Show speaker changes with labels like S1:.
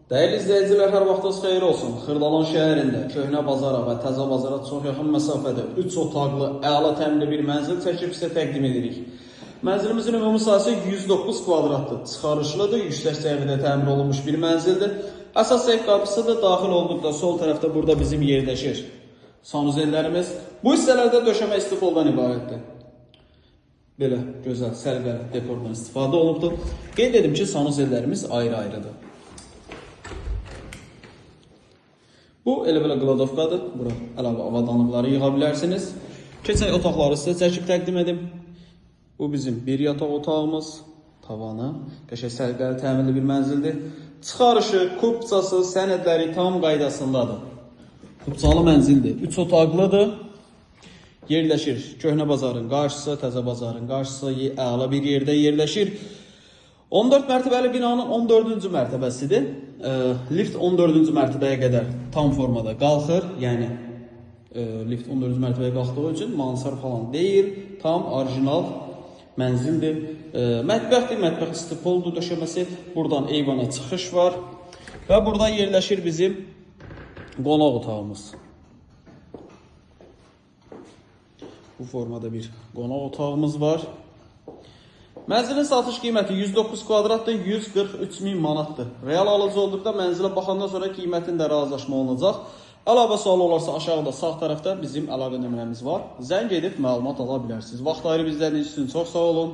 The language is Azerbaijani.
S1: Dəyərli izləyicilər, hər vaxtınız xeyir olsun. Xırdalan şəhərində Köhnə Bazara və Təzə Bazara çox yaxın məsafədə 3 otaqlı, əla təmirli bir mənzil çəkib sizə təqdim edirik. Mənzilimizin ümumi sahəsi 109 kvadratdır. Çıxarışlıdır, yüksək səviyyədə təmir olunmuş bir mənzildir. Əsas ev qapısı da daxil olduqda sol tərəfdə burada bizim yerləşir sanuzellərimiz. Bu hissələrdə döşəmə istifoldan ibarətdir. Belə gözəl, səliqəli dekordan istifadə olunubdur. Qeyd edim ki, sanuzellərimiz ayrı-ayrıdır. Bu elə-belə qladovkadır. Bura əlavə avadanlıqları yığa bilərsiniz. Keçək otaqları sizə çəkib təqdim edim. Bu bizim bir yataq otağımız. Tavanı qəşəng səliqəli təmirli bir mənzildir. Çıxarışı, kupçası, sənədləri tam qaydasındadır. Kupçalı mənzildir. 3 otaqlıdır. Yerləşir Köhnə Bazarın qarşısı, Təzə Bazarın qarşısı, əla bir yerdə yerləşir. 14 mərtəbəli binanın 14-cü mərtəbəsidir. Lift 14-cü mərtəbəyə qədər tam formada qalxır. Yəni lift 14-cü mərtəbəyə qalxdığı üçün mansar falan deyil. Tam orijinal mənzildir. Mətbəxdir, mətbəx istipoldur döşəməsi. Buradan eyvana çıxış var. Və burada yerləşir bizim qonaq otağımız. Bu formada bir qonaq otağımız var. Mənzilin satış qiyməti 109 kvadratdır, 143 min manatdır. Real alıcı olduqda mənzilə baxandan sonra qiymətin də razılaşma olunacaq. Əlavə sual olarsa aşağıda sağ tərəfdə bizim əlaqə nömrəmiz var. Zəng edib məlumat ala bilərsiniz. Vaxt ayırıb izlədiyiniz üçün çox sağ olun.